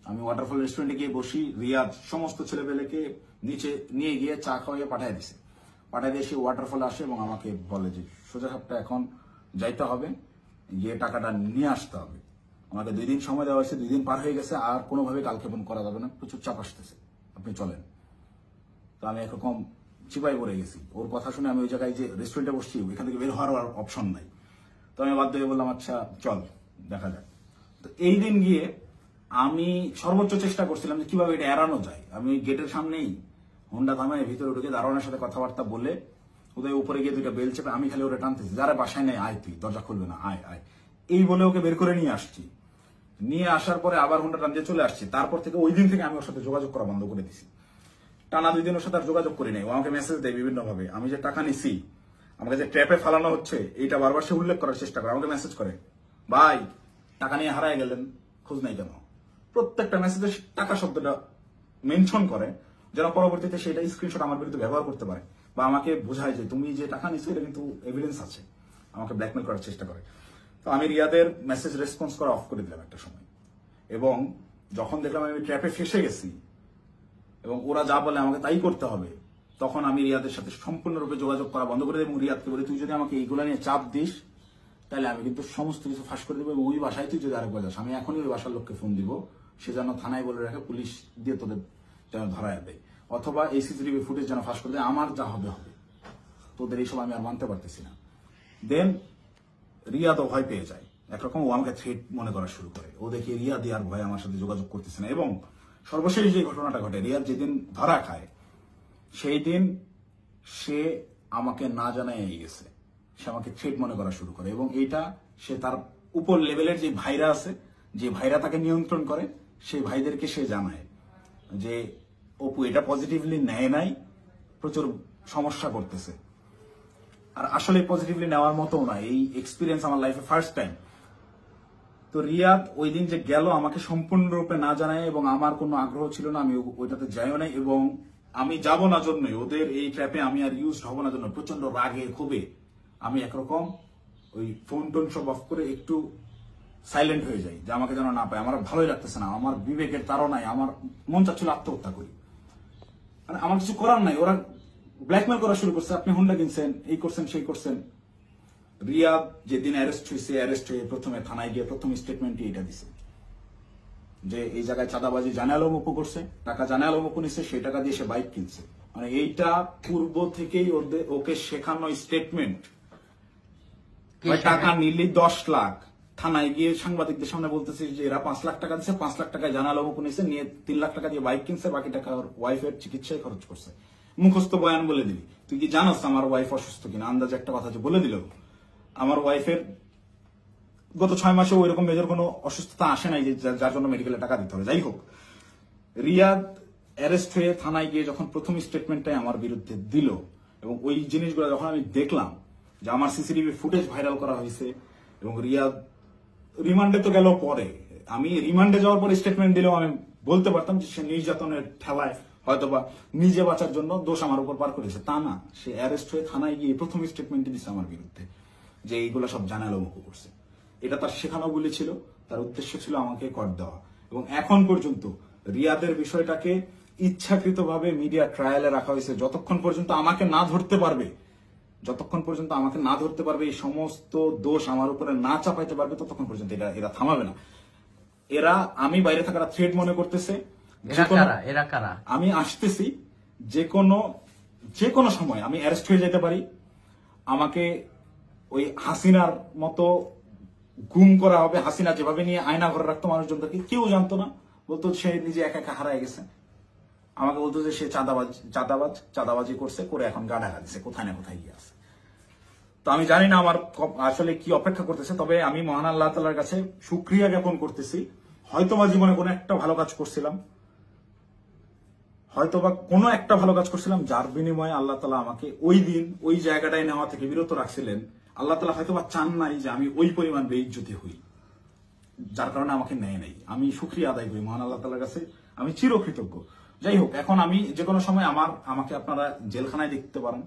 আমি ওয়াটারফল রেস্টুরেন্টে গিয়ে বসি। রিয়াদ সমস্ত ছেলেপেলেকে নিচে নিয়ে গিয়ে চা খাওয়াইয়ে পাঠিয়ে দিছে। পাঠিয়ে দিয়ে সে ওয়াটারফলে আসে এবং আমাকে বলে যে সোজা সাপটা এখন যাইতে হবে, গিয়ে টাকাটা নিয়ে আসতে হবে। আমাকে 2 দিন সময় দেওয়া হয়েছে, 2 দিন পার হয়ে গেছে, আর কোনোভাবে কালক্ষেপণ করা যাবে না, প্রচুর চাপ আসতেছে, আপনি চলেন। তো আমি একরকম চিপাই পড়ে গেছি। ওর কথা শুনে আমি ওই জায়গায় যে রেস্টুরেন্টে বসছি, ওইখান থেকে বের হওয়ার অপশন নাই। তো আমি বাধ্য হয়ে বললাম আচ্ছা চল দেখা যাক। তো এই দিন গিয়ে আমি সর্বোচ্চ চেষ্টা করছিলাম যে কিভাবে এটা এড়ানো যায়। আমি গেটের সামনেই হোন্ডা থামায় ভিতরে ঢুকে দারোয়ানের সাথে কথাবার্তা বলে ওদের উপরে গিয়ে 2টা বেল চেপে আমি খালি ওরা টানতেছি, যারা বাসায় নেই আয়, তুই দরজা খুলবে না, আয় আয়, এই বলে ওকে বের করে নিয়ে আসছি। নিয়ে আসার পরে আবার হোন্ডা টান দিয়ে চলে আসছি। তারপর থেকে ওই দিন থেকে আমি ওর সাথে যোগাযোগ করা বন্ধ করে দিছি। টানা 2 দিন ওর সাথে আর যোগাযোগ করি নাই। ও আমাকে মেসেজ দেয় বিভিন্ন ভাবে, আমি যে টাকা নিছি, আমাকে যে ট্র্যাপে ফালানো হচ্ছে, এইটা বারবার সে উল্লেখ করার চেষ্টা করে। আমাকে মেসেজ করে, ভাই টাকা নিয়ে হারায় গেলেন, খোঁজ নাই কেন? প্রত্যেকটা মেসেজে টাকা শব্দটা মেনশন করে, যেন পরবর্তীতে সেটা স্ক্রিনশট আমার বিরুদ্ধে ব্যবহার করতে পারে, বা আমাকে বোঝায় যে তুমি যে টাকা নিচ্ছ এটা কিন্তু এভিডেন্স আছে। আমাকে ব্ল্যাকমেল করার চেষ্টা করে। তো আমি রিয়াদের মেসেজ রেসপন্স করা অফ করে দিলাম একটা সময়। এবং যখন দেখলাম আমি ট্র্যাপে ফেসে গেছি এবং ওরা যা বলে আমাকে তাই করতে হবে, তখন আমি রিয়াদের সাথে সম্পূর্ণরূপে যোগাযোগ করা বন্ধ করে দিই এবং রিয়াদকে বলি তুই যদি আমাকে এইগুলা নিয়ে চাপ দিস তাহলে আমি কিন্তু সমস্ত কিছু ফাঁস করে দেবো, এবং ওই বাসায় তুই যদি আরেকবার যাস, আমি এখনই ওই বাসার লোককে ফোন দিব, সে যেন থানায় বলে রাখে, পুলিশ দিয়ে তোদের যেন ধরায় দেয়, অথবা এই সিসিটিভি ফুটেজ যেন ফাঁস করে দেয়, আমার যা হবে হবে, তোদের এইসব আমি আর মানতে পারতেছি না। দেন রিয়াদও ভয় পেয়ে যায়, একরকম ও আমাকে থ্রেট মনে করা শুরু করে। ও দেখে রিয়াদ আর ভয় আমার সাথে যোগাযোগ করতেছে না। এবং সর্বশেষ যে ঘটনাটা ঘটে, রিয়াদ যেদিন ধরা খায় সেই দিন সে আমাকে না জানাই গেছে, সে আমাকে থ্রেট মনে করা শুরু করে। এবং এইটা সে তার উপর লেভেলের যে ভাইরা আছে, যে ভাইরা তাকে নিয়ন্ত্রণ করে, সেই ভাইদেরকে সে জানায় যে অপু এটা পজিটিভলি নেয় নাই, প্রচুর সমস্যা করতেছে। আর আসলে পজিটিভলি নেওয়ার মতো না, এই এক্সপিরিয়েন্স আমার লাইফে ফার্স্ট টাইম। তো রিয়াদ ওই দিন যে গেল আমাকে সম্পূর্ণরূপে না জানায়, এবং আমার কোনো আগ্রহ ছিল না, আমি ওইটাতে যাইও নাই, এবং আমি যাব না জন্যই, ওদের এই ট্র্যাপে আমি আর ইউজ হব না জন্য প্রচন্ড রাগে ক্ষোভে আমি একরকম ওই ফোন টোন সব অফ করে একটু সাইলেন্ট হয়ে যাই, যে আমাকে যেন না পায়। আমার ভালোই লাগতেছে না, আমার বিবেকের তাড়নায় আমার মন চাচ্ছিল আত্মহত্যা করি। মানে আমার কিছু করার নাই, ওরা ব্ল্যাকমেল করা শুরু করছে, আপনি হুন্ডা কিনছেন, এই করছেন সেই করছেন। রিয়াদ যেদিন অ্যারেস্ট হয়ে প্রথমে থানায় গিয়ে প্রথম স্টেটমেন্টই এটা দিছে যে এই জায়গায় চাঁদাবাজি জানে আলম অপু করছে, টাকা জানে আলম অপু নিচ্ছে, সেই টাকা দিয়ে সে বাইক কিনছে। মানে এইটা পূর্ব থেকেই ওকে শেখানো স্টেটমেন্ট। টাকা নিলি 10 লাখ, থানায় গিয়ে সাংবাদিকদের সামনে বলতেছে যে এরা 5 লাখ টাকা দিচ্ছে, 5 লাখ টাকায় জানা আলম অপু নিচ্ছে, নিয়ে 3 লাখ টাকা দিয়ে বাইক কিনছে, বাকি টাকা ওর ওয়াইফের চিকিৎসায় খরচ করছে। মুখস্থ বয়ান বলে দিবি, তুই কি জানোস আমার ওয়াইফ অসুস্থ কিনা? আন্দাজে একটা কথা যে বলে দিল, আমার ওয়াইফের গত 6 মাসে ওই রকম মেজর কোনো অসুস্থতা আসে নাই যে যার জন্য মেডিকেলে টাকা দিতে হবে। যাই হোক, রিয়াদ অ্যারেস্ট হয়ে থানায় গিয়ে যখন প্রথম স্টেটমেন্টটাই আমার বিরুদ্ধে দিল, এবং ওই জিনিসগুলো যখন আমি দেখলাম যে আমার সিসিটিভি ফুটেজ ভাইরাল করা হয়েছে, এবং রিয়াদ রিমান্ডে তো গেল পরে, আমি রিমান্ডে যাওয়ার পরে স্টেটমেন্ট দিলেও আমি বলতে পারতাম যে সে নির্যাতনের ঠেলায় হয়তোবা নিজে বাঁচার জন্য দোষ আমার উপর পার করেছে, তা না, সে অ্যারেস্ট হয়ে থানায় গিয়ে প্রথম স্টেটমেন্ট দিচ্ছে আমার বিরুদ্ধে যে এইগুলো সব জানালো মুখ করছে। এটা তার শেখানো বলে ছিল, তার উদ্দেশ্য ছিল আমাকে কর দেওয়া। এবং এখন পর্যন্ত রিয়াদের বিষয়টাকে ইচ্ছাকৃতভাবে মিডিয়া ট্রায়ালে রাখা হয়েছে, যতক্ষণ পর্যন্ত আমাকে না ধরতে পারবে, এই সমস্ত দোষ আমার উপরে না চাপাইতে পারবে, ততক্ষণ পর্যন্ত এরা থামাবে না। এরা আমি বাইরে থাকার থ্রেড মনে করতেছে। আমি আসতেছি, যে কোনো সময় আমি অ্যারেস্ট হয়ে যেতে পারি, আমাকে ওই হাসিনার মতো গুম করা হবে। হাসিনা যেভাবে নিয়ে আয়না ঘরে রাখতো মানুষজনকে, কেউ জানতো না, বলতো সে নিজে একা একা হারায় গেছে। আমাকে বলতো যে সে চাঁদাবাজি করছে, করে এখন গা ঢাকা দিচ্ছে, কোথায় না কোথায় গিয়ে আছে। তো আমি জানি না আমার আসলে কি অপেক্ষা করতেছে, তবে আমি মহান আল্লাহ তাআলার কাছে শুকরিয়া জ্ঞাপন করতেছি। হয়তোবা জীবনে কোনো একটা ভালো কাজ করছিলাম, যার বিনিময়ে আল্লাহ তাআলা আমাকে ওই দিন ওই জায়গাটায় নেওয়া থেকে বিরত রাখছিলেন। আল্লাহ তাআলা হয়তোবা চান নাই যে আমি ওই পরিমাণ বেইজ্জতি হই, যার কারণে আমাকে নেয় নাই। আমি শুকরিয়া আদায় করি মহান আল্লাহ তাআলার কাছে, আমি চিরকৃতজ্ঞ। যাই হোক, এখন আমি যে কোনো সময় আমাকে আপনারা জেলখানায় দেখতে পারেন,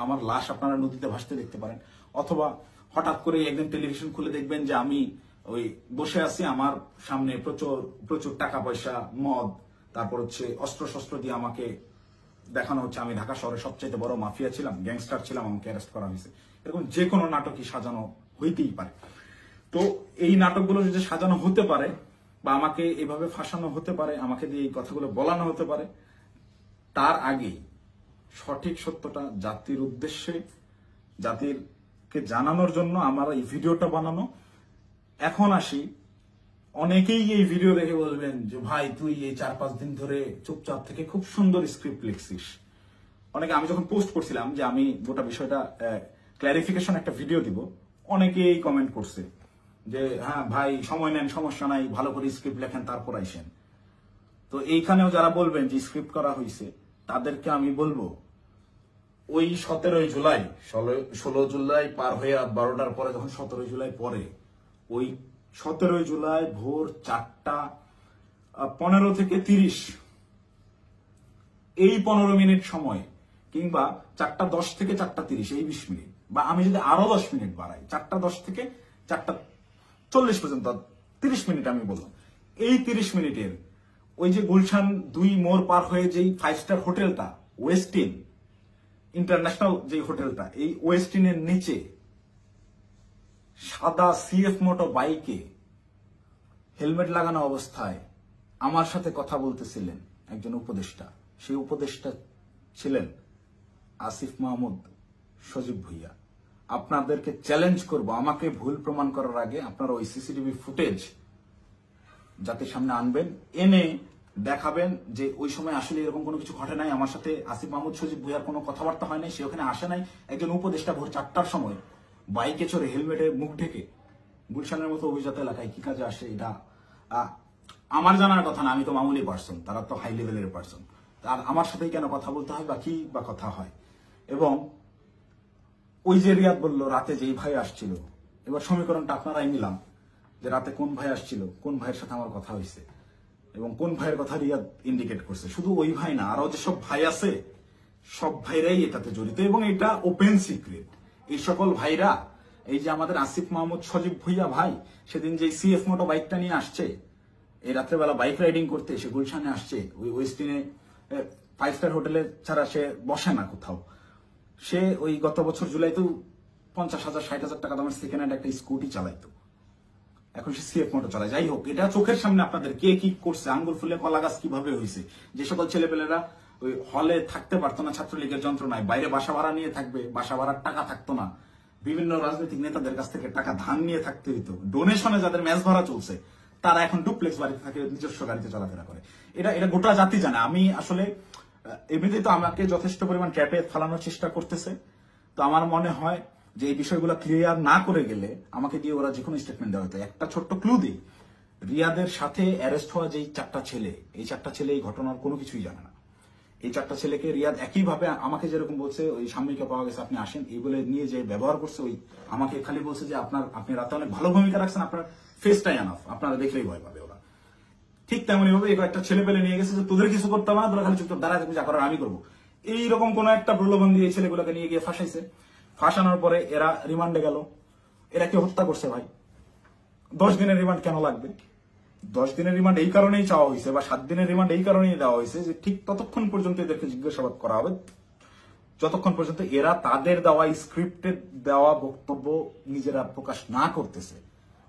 আমার লাশ আপনারা নদীতে ভাসতে দেখতে পারেন, অথবা হঠাৎ করে একদিন টেলিভিশন খুলে দেখবেন যে আমি ওই বসে আছি, আমার সামনে প্রচুর টাকা পয়সা, মদ, তারপর হচ্ছে অস্ত্র দিয়ে আমাকে দেখানো হচ্ছে আমি ঢাকা শহরের সবচেয়ে বড় মাফিয়া ছিলাম, গ্যাংস্টার ছিলাম, আমাকে অ্যারেস্ট করা হয়েছে। এরকম যে কোনো নাটকই সাজানো হইতেই পারে। তো এই নাটকগুলো যদি সাজানো হতে পারে, বা আমাকে এভাবে ফাঁসানো হতে পারে, আমাকে দিয়ে এই কথাগুলো বলানো হতে পারে, তার আগেই সঠিক সত্যটা জাতির উদ্দেশ্যে, জাতিরকে জানানোর জন্য আমার এই ভিডিওটা বানানো। এখন আসি, অনেকেই এই ভিডিও দেখে বলবেন যে ভাই তুই এই 4-5 দিন ধরে চুপচাপ থেকে খুব সুন্দর স্ক্রিপ্ট লিখছিস। অনেকে, আমি যখন পোস্ট করছিলাম যে আমি গোটা বিষয়টা ক্ল্যারিফিকেশন একটা ভিডিও দিব, অনেকেই কমেন্ট করছে যে হ্যাঁ ভাই সময় নেন, সমস্যা নাই, ভালো করে স্ক্রিপ্ট লেখেন, তারপর আইসেন। তো এইখানেও যারা বলবেন যে স্ক্রিপ্ট করা হয়েছে, তাদেরকে আমি বলবো ওই 17 জুলাই 16 জুলাই পার হয়ে রাত 12টার পরে, যখন 17 জুলাই পরে, ওই 17 জুলাই ভোর 4:15 থেকে 30 এই 15 মিনিট সময়, কিংবা 4:10 থেকে 4:30 এই 20 মিনিট, বা আমি যদি আরো 10 মিনিট বাড়াই, 4:10 থেকে 4:40 পর্যন্ত 30 মিনিট আমি বললাম, এই 30 মিনিটের ওই যে গুলশান 2 মোড় পার হয়ে যেই 5 স্টার হোটেলটা, ওয়েস্টিন ইন্টারন্যাশনাল যে হোটেলটা, এই ওয়েস্টিনের নিচে সাদা সিএফ মোটো বাইকে হেলমেট লাগানো অবস্থায় আমার সাথে কথা বলতেছিলেন একজন উপদেষ্টা। সেই উপদেষ্টা ছিলেন আসিফ মাহমুদ সজীব ভুইয়া। আপনাদেরকে চ্যালেঞ্জ করব, আমাকে ভুল প্রমাণ করার আগে আপনারা ওই সিসিটিভি ফুটেজ জাতির সামনে আনবেন, এনে দেখাবেন যে ওই সময় আসলে এরকম কোনো কিছু ঘটে নাই, আমার সাথে আসিফ মাহমুদ সজীব ভুইয়ার কোনো কথাবার্তা হয় নাই, সে ওখানে আসে নাই। একজন উপদেষ্টা ভোর 4টার সময় বাইকে চড়ে হেলমেটে মুখ ঢেকে গুলশানের মতো অভিজাত এলাকায় কি কাজে আসে, এটা আমার জানার কথা না। আমি তো মামুলি পার্সন, তারা তো হাই লেভেলের পার্সন। আর আমার সাথেই কেন কথা বলতে হয় বা কি বা কথা হয়। এবং ওই যে রিয়াদ বললো রাতে যেই ভাই আসছিল, এবার সমীকরণটা আপনারাই নিলাম যে রাতে কোন ভাই আসছিল, কোন ভাইয়ের সাথে আমার কথা হয়েছে এবং কোন ভাইয়ের কথা রিয়াদ ইন্ডিকেট করছে। শুধু ওই ভাই না, আরো যেসব ভাই আছে সব ভাইরাই এটাতে জড়িত এবং এটা ওপেন সিক্রেট। এই সকল ভাইরা, এই যে আমাদের আসিফ মাহমুদ সজীব ভুইয়া ভাই সেদিন যে সিএফ মোটো বাইকটা নিয়ে আসছে, এই রাত্রেবেলা বাইক রাইডিং করতে সে গুলশানে আসছে, ওই ওয়েস্টিনে 5 স্টার হোটেলে ছাড়া সে বসে না কোথাও। সে ওই গত বছর জুলাইতেও 50,000 60,000 টাকা দামের সেকেন্ড হ্যান্ড একটা স্কুটি চালাইতো, এখন সে সিএফ মোটো চালায়। যাই হোক, এটা চোখের সামনে আপনাদের কে কি করছে, আঙ্গুল ফুলে কলা গাছ কিভাবে হয়েছে। যে সকল ছেলেপেলেরা ওই হলে থাকতে পারতো না ছাত্রলীগের যন্ত্রণায়, বাইরে বাসা ভাড়া নিয়ে থাকবে, বাসা ভাড়ার টাকা থাকতো না, বিভিন্ন রাজনৈতিক নেতাদের কাছ থেকে টাকা ধান নিয়ে থাকতে হইতো, ডোনেশনে যাদের ম্যাচ ভাড়া চলছে তারা এখন ডুপ্লেক্স বাড়িতে থাকে, নিজস্ব গাড়িতে চলাফেরা করে। এটা গোটা জাতি জানে। আমি আসলে এমনিতেই তো আমাকে যথেষ্ট পরিমাণ ট্র্যাপে ফালানোর চেষ্টা করতেছে, তো আমার মনে হয় যে এই বিষয়গুলো ক্লিয়ার না করে গেলে আমাকে দিয়ে ওরা যে কোনো স্টেটমেন্ট দেওয়া হতো। একটা ছোট্ট ক্লু দিই, রিয়াদের সাথে অ্যারেস্ট হওয়া যেই 4টা ছেলে, এই 4টা ছেলে এই ঘটনার কোনো কিছুই জানে না। এই 4টা ছেলেকে রিয়াদ একইভাবে আমাকে যেরকম বলছে ওই সাময়িকা পাওয়া গেছে আপনি আসেন এই বলে নিয়ে যে ব্যবহার করছে, ওই আমাকে খালি বলছে যে আপনি রাতে অনেক ভালো ভূমিকা রাখছেন, আপনার ফেসটাই আনাফ, আপনারা দেখলেই ভয় পাবে ওরা। ঠিক তেমনি ভাবে এই একটা ছেলে পেলে নিয়ে গেছে যে তোদের কিছু করতে হবে না, তোরা খালি চুপচাপ দাঁড়ায় থাকবি, যা করার আমি করবো। এইরকম কোন একটা প্রলোভন দিয়ে এই ছেলেগুলোকে নিয়ে গিয়ে ফাঁসাইছে। ফাঁসানোর পরে এরা রিমান্ডে গেল। এরা কি হত্যা করছে ভাই? 10 দিনের রিমান্ড কেন লাগবে? 10 দিনের রিমান্ড এই কারণেই চাওয়া হয়েছে বা 7 দিনের রিমান্ড এই কারণেই দেওয়া হয়েছে যে ঠিক ততক্ষণ পর্যন্ত এদেরকে জিজ্ঞাসাবাদ করা হবে যতক্ষণ পর্যন্ত এরা তাদের দেওয়া স্ক্রিপ্টেড দেওয়া বক্তব্য নিজেরা প্রকাশ না করতেছে।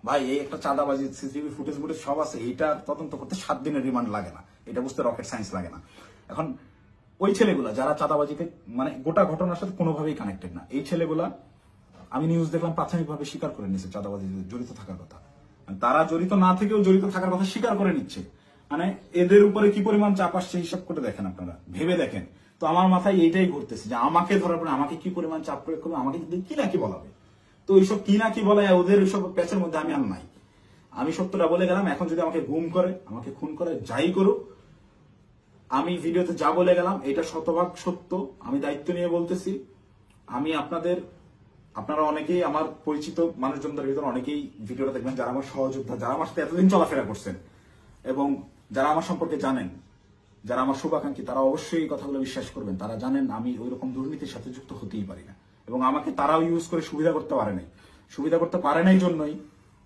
ভাই এই একটা চাঁদাবাজি সিসিটিভি ফুটেজ ফুটেজ সব আছে, এটা তদন্ত করতে 7 দিনের রিমান্ড লাগে না, এটা বুঝতে রকেট সায়েন্স লাগে না। এখন ওই ছেলেগুলা যারা চাঁদাবাজিতে মানে গোটা ঘটনার সাথে কোনোভাবেই কানেক্টেড না, এই ছেলেগুলা আমি নিউজ দেখলাম প্রাথমিকভাবে স্বীকার করে নিয়েছে চাঁদাবাজি জড়িত থাকার কথা। তারা জড়িত না থেকেও জড়িত থাকার কথা স্বীকার করে নিচ্ছে। মানে এদের উপরে কি পরিমাণ চাপ আসছে হিসাব করে দেখেন, আপনারা ভেবে দেখেন। তো আমার মাথায় এইটাই ঘুরতেছে যে আমাকে ধরার পরে আমাকে কি পরিমাণ চাপ প্রয়োগ করবে, আমাকে কি না কি বলাবে। তো এইসব কি না কি বলে ওদের ওইসব প্যাচের মধ্যে আমি আর নাই। আমি সত্যটা বলে গেলাম, এখন যদি আমাকে গুম করে, আমাকে খুন করে, যাই করুক, আমি ভিডিওতে যা বলে গেলাম এটা শতভাগ সত্য, আমি দায়িত্ব নিয়ে বলতেছি। আমি আপনারা অনেকেই আমার পরিচিত মানুষজনদের ভিতরে অনেকেই ভিডিওটা দেখবেন যারা আমার সহযোদ্ধা, যারা আমার সাথে এতদিন চলাফেরা করছেন এবং যারা আমার সম্পর্কে জানেন, যারা আমার শুভাকাঙ্ক্ষী, তারা অবশ্যই এই কথাগুলো বিশ্বাস করবেন। তারা জানেন আমি ওই রকম দুর্নীতির সাথে যুক্ত হতেই পারি না এবং আমাকে তারাও ইউজ করে সুবিধা করতে পারে নাই। সুবিধা করতে পারে নাই জন্যই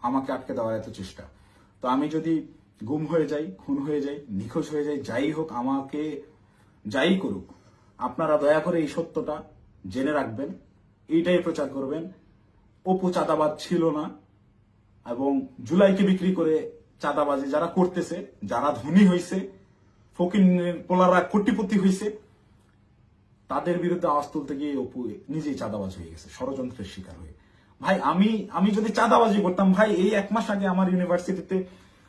আমাকে আটকে দেওয়ার এত চেষ্টা। তো আমি যদি গুম হয়ে যাই, খুন হয়ে যাই, নিখোঁজ হয়ে যাই, যাই হোক, আমাকে যাই করুক, আপনারা দয়া করে এই সত্যটা জেনে রাখবেন, এইটাই প্রচার করবেন। অপু চাঁদাবাজ ছিল না এবং জুলাইকে বিক্রি করে চাঁদাবাজি যারা করতেছে, যারা ধনী হয়েছে, ফকিরের পোলারা কোটিপতি হয়েছে, তাদের বিরুদ্ধে আওয়াজ তুলতে গিয়ে অপু নিজেই চাঁদাবাজ হয়ে গেছে, ষড়যন্ত্রের শিকার হয়ে। ভাই আমি যদি চাঁদাবাজি করতাম, ভাই এই 1 মাস আগে আমার ইউনিভার্সিটিতে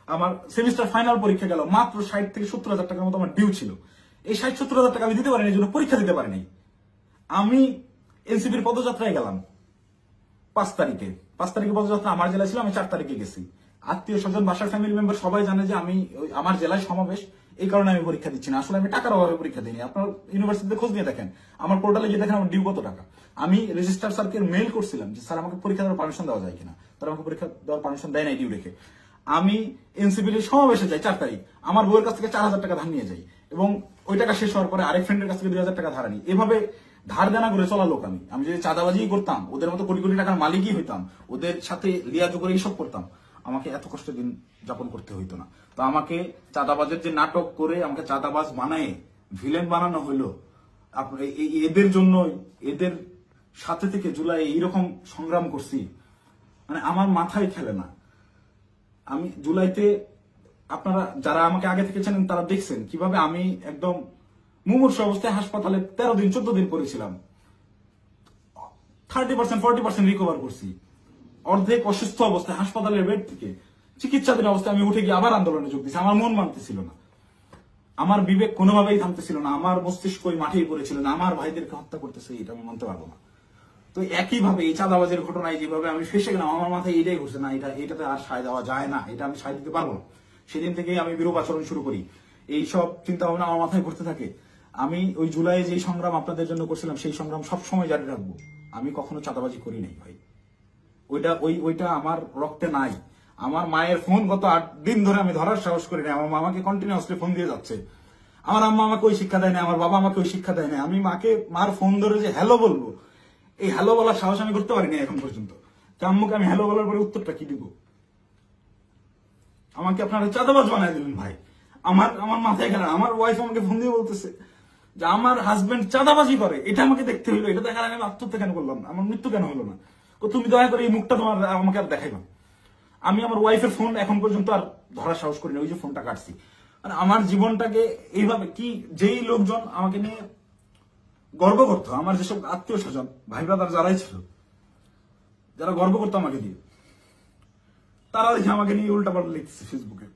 আমার সেমিস্টার ফাইনাল পরীক্ষা গেল, মাত্র 60 থেকে 70,000 টাকার মতো আমার ডিউ ছিল। এই 60-70,000 টাকা আমি দিতে পারিনি, এই জন্য পরীক্ষা দিতে পারিনি। আমি এনসিপির পদযাত্রায় গেলাম 5 তারিখে পদযাত্রা আমার জেলায় ছিল, আমি 4 তারিখে গেছি। আত্মীয় স্বজন, বাসার ফ্যামিলি মেম্বার সবাই জানে যে আমি আমার জেলায় সমাবেশ, এই কারণে আমি পরীক্ষা দিচ্ছি না। আসলে আমি টাকার অভাবে পরীক্ষা দিইনি। আপনার ইউনিভার্সিটিতে খোঁজ নিয়ে দেখেন, আমার পোর্টালে গিয়ে দেখেন আমার ডিউ কত টাকা। আমি রেজিস্ট্রার স্যারকে মেইল করছিলাম যে স্যার আমাকে পরীক্ষা দেওয়ার পারমিশন দেওয়া যায় কিনা, তারা আমাকে পরীক্ষা দেওয়ার পারমিশন দেয় নাই ডিউ রেখে। আমি এনসিপির সমাবেশে যাই 4 তারিখ, আমার বউয়ের কাছ থেকে 4,000 টাকা ধার নিয়ে যাই এবং ওই টাকা শেষ হওয়ার পরে আরেক ফ্রেন্ডের কাছ থেকে 2,000 টাকা ধার আনি। এভাবে ধার দেনা করে চলা লোক আমি যদি চাঁদাবাজি করতাম, ওদের মতো কোটি কোটি টাকার মালিকই হইতাম, ওদের সাথে লিয়াজু করে এইসব করতাম, আমাকে এত কষ্ট দিন যাপন করতে হইতো না। তো আমাকে চাঁদাবাজের যে নাটক করে আমাকে চাঁদাবাজ বানায় ভিলেন বানানো হইলো এদের জন্য, এদের সাথে থেকে জুলাই এইরকম সংগ্রাম করছি, মানে আমার মাথায় খেলে না। আমি জুলাইতে, আপনারা যারা আমাকে আগে থেকে চেনেন তারা দেখছেন কিভাবে আমি একদম মুমূর্ষু অবস্থায় হাসপাতালে 13 দিন 14 দিন পড়েছিলাম। 30% 40% রিকভার করছি। অর্ধেক অসুস্থ অবস্থায় হাসপাতালের বেড থেকে চিকিৎসাধীন অবস্থায় আমি উঠে গিয়ে আবার আন্দোলনে যোগ দিয়েছি। আমার মন মানতেছিল না, আমার বিবেক কোনোভাবেই থামতেছিল না, আমার মস্তিষ্ক মাঠেই পড়েছিল না, আমার ভাইদেরকে হত্যা করতেছে, এটা আমি মানতে পারবো না। তো একইভাবে এই চাঁদাবাজের ঘটনায় যেভাবে আমি ফেসে গেলাম, আমার মাথায় এটাই ঘুরছে, না এটাতে আর সায় দেওয়া যায় না, এটা আমি সায় দিতে পারবো না। সেদিন থেকেই আমি বিরূপ আচরণ শুরু করি, এইসব চিন্তা ভাবনা আমার মাথায় ঘুরতে থাকে। আমি ওই জুলাই যে সংগ্রাম আপনাদের জন্য করছিলাম সেই সংগ্রাম সবসময় জারি রাখবো। আমি কখনো চাঁদাবাজি করি নাই ভাই, ওইটা আমার রক্তে নাই। আমার মায়ের ফোন গত 8 দিন ধরে আমি ধরার সাহস করি না। আমার মামাকে কন্টিনিউয়াসলি ফোন দিয়ে যাচ্ছে। আমার আম্মা আমাকে ওই শিক্ষা দেয় না, আমার বাবা আমাকে ওই শিক্ষা দেয় না। আমি মার ফোন ধরে যে হ্যালো বলবো, এই হ্যালো বলার সাহস আমি করতে পারিনি এখন পর্যন্ত। আম্মুকে আমি হ্যালো বলার পরে উত্তরটা কি দিব? আমাকে আপনারা চাঁদাবাজ বানায় দিলেন ভাই। আমার মাথায় গেল। আমার ওয়াইফ আমাকে ফোন দিয়ে বলতেছে যে আমার হাজবেন্ড চাঁদাবাজি করে, এটা আমাকে দেখতে হইলো। এটা দেখার আমি আত্মহত্যা কেন করলাম না, আমার মৃত্যু কেন হলো না? তুমি দয়া করে এই মুখটা তোমার আমাকে আর দেখাইবা। আমি আমার ওয়াইফের ফোন এখন পর্যন্ত আর ধরার সাহস করি না, ওই যে ফোনটা কাটছি। মানে আমার জীবনটাকে এইভাবে কি, যেই লোকজন আমাকে নিয়ে গর্ব করতো, আমার যেসব আত্মীয় স্বজন ভাই ব্রাদার যারাই ছিল, যারা গর্ব করতো আমাকে দিয়ে, তারা দেখে আমাকে নিয়ে উল্টাপাল্টা লিখতেছে ফেসবুকে।